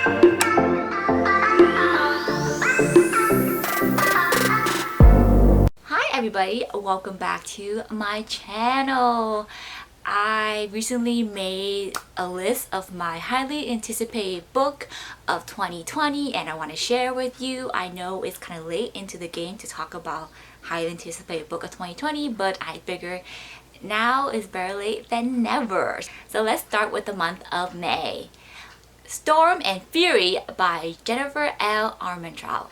Hi everybody, welcome back to my channel. I recently made a list of my highly anticipated book of 2020 and I want to share with you. I know it's kind of late into the game to talk about highly anticipated book of 2020, but I figure now is better late than never. So let's start with the month of May. Storm and Fury by Jennifer L. Armentrout.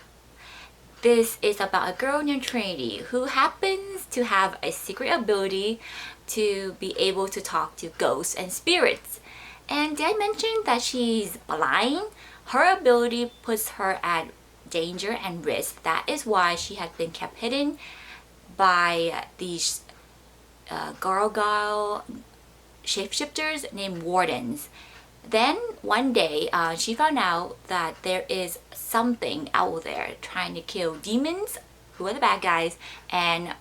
This is about a girl named Trinity who happens to have a secret ability to be able to talk to ghosts and spirits. And did I mention that she's blind? Her ability puts her at danger and risk. That is why she has been kept hidden by these gargoyle shapeshifters named wardens. Then one day she found out that there is something out there trying to kill demons, who are the bad guys, and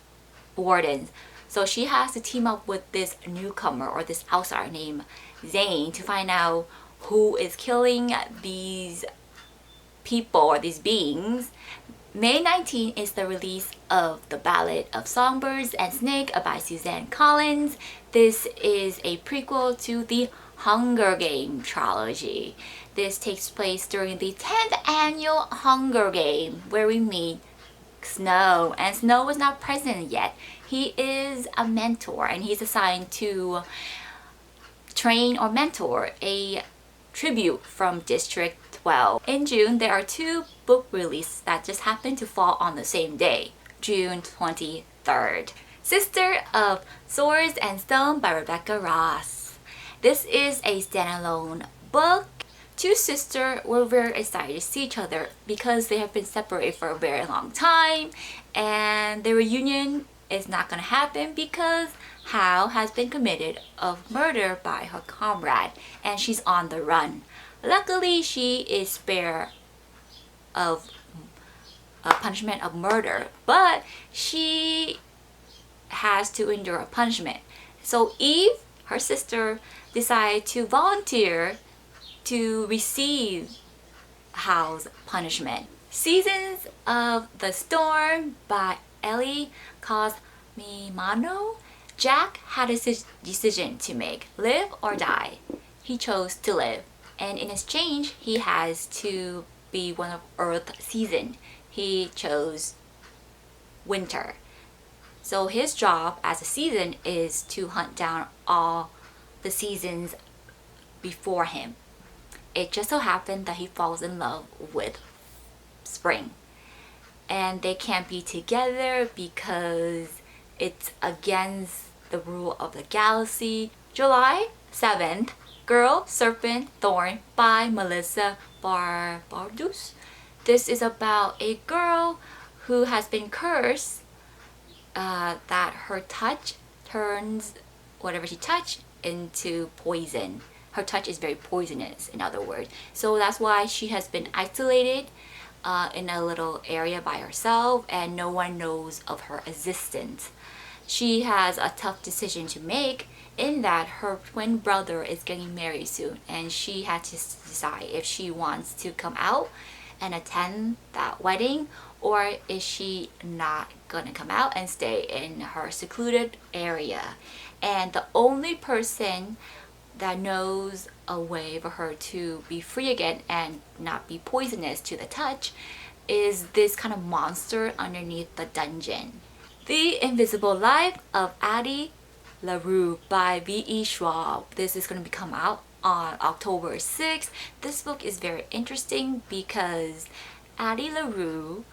wardens. So she has to team up with this newcomer or this outsider named Zane to find out who is killing these people or these beings. May 19th is the release of the Ballad of Songbirds and Snake by Suzanne Collins. This is a prequel to the Hunger Game trilogy. This takes place during the 10th annual Hunger Game where we meet Snow, and Snow is not present yet. He is a mentor and he's assigned to train or mentor a tribute from District 12. In June, there are two book releases that just happen to fall on the same day, June 23rd. Sister of Swords and Stone by Rebecca Ross. This is a standalone book. Two sisters were very excited to see each other because they have been separated for a very long time, and their reunion is not going to happen because Hal has been convicted of murder by her comrade and she's on the run. Luckily, she is spared of a punishment of murder, but she has to endure a punishment. So Eve, her sister, decided to volunteer to receive Hal's punishment. Seasons of the Storm by Ellie Cosmimano. Jack had a decision to make, live or die. He chose to live, and in exchange he has to be one of Earth's season. He chose winter. So his job as a season is to hunt down all the seasons before him. It just so happened that he falls in love with spring, and they can't be together because it's against the rule of the galaxy. July 7th, Girl, Serpent, Thorn by Melissa Barbadus. This is about a girl who has been cursed that her touch turns whatever she touches into poison. Her touch is very poisonous, in other words. So that's why she has been isolated in a little area by herself, and no one knows of her existence. She has a tough decision to make in that her twin brother is getting married soon, and she had to decide if she wants to come out and attend that wedding, or is she not gonna come out and stay in her secluded area. And the only person that knows a way for her to be free again and not be poisonous to the touch is this kind of monster underneath the dungeon. The Invisible Life of Addie LaRue by V.E. Schwab. This is going to come out on October 6th. This book is very interesting because Addie LaRue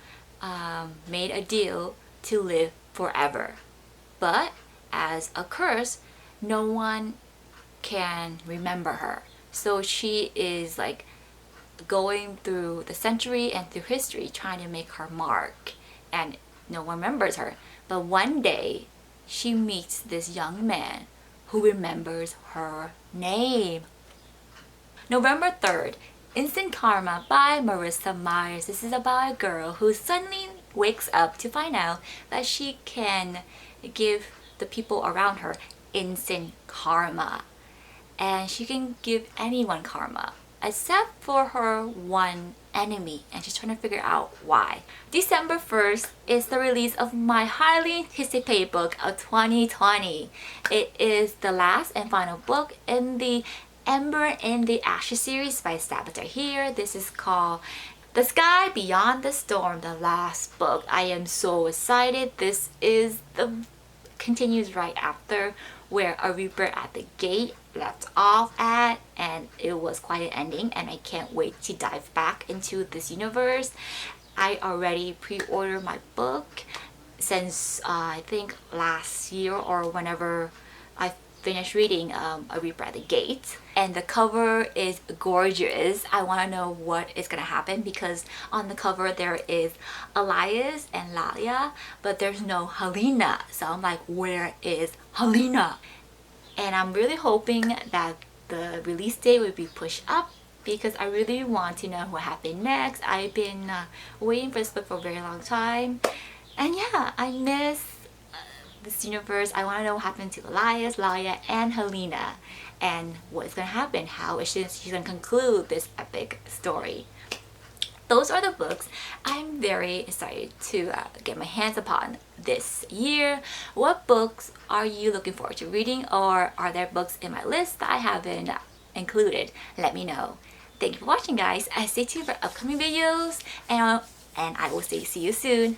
made a deal to live forever. But as a curse, no one can remember her. So she is like going through the century and through history trying to make her mark, and no one remembers her. But one day she meets this young man who remembers her name. November 3rd, Instant Karma by Marissa Myers. This is about a girl who suddenly wakes up to find out that she can give the people around her instant karma. And she can give anyone karma. except for her one enemy, and she's trying to figure out why. December 1st is the release of my highly anticipated book of 2020. It is the last and final book in the Ember in the Ashes series by Sabater here. This is called The Sky Beyond the Storm, the last book. I am so excited. This is the continues right after where A Reaper at the Gate left off at, and it was quite an ending, and I can't wait to dive back into this universe. I already pre-ordered my book since I think last year or whenever I finished reading A Reaper at the Gate, and the cover is gorgeous. I want to know what is gonna happen because on the cover there is Elias and Lalia, but there's no Helena, so I'm like, where is Helena? And I'm really hoping that the release date will be pushed up because I really want to know what happened next. I've been waiting for this book for a very long time, and yeah, I miss this universe. I want to know what happened to Elias, Laia, and Helena, and what's going to happen. How is she going to conclude this epic story? Those are the books I'm very excited to get my hands upon this year. What books are you looking forward to reading, or are there books in my list that I haven't included? Let me know. Thank you for watching, guys. Stay tuned for upcoming videos, and I will see you soon.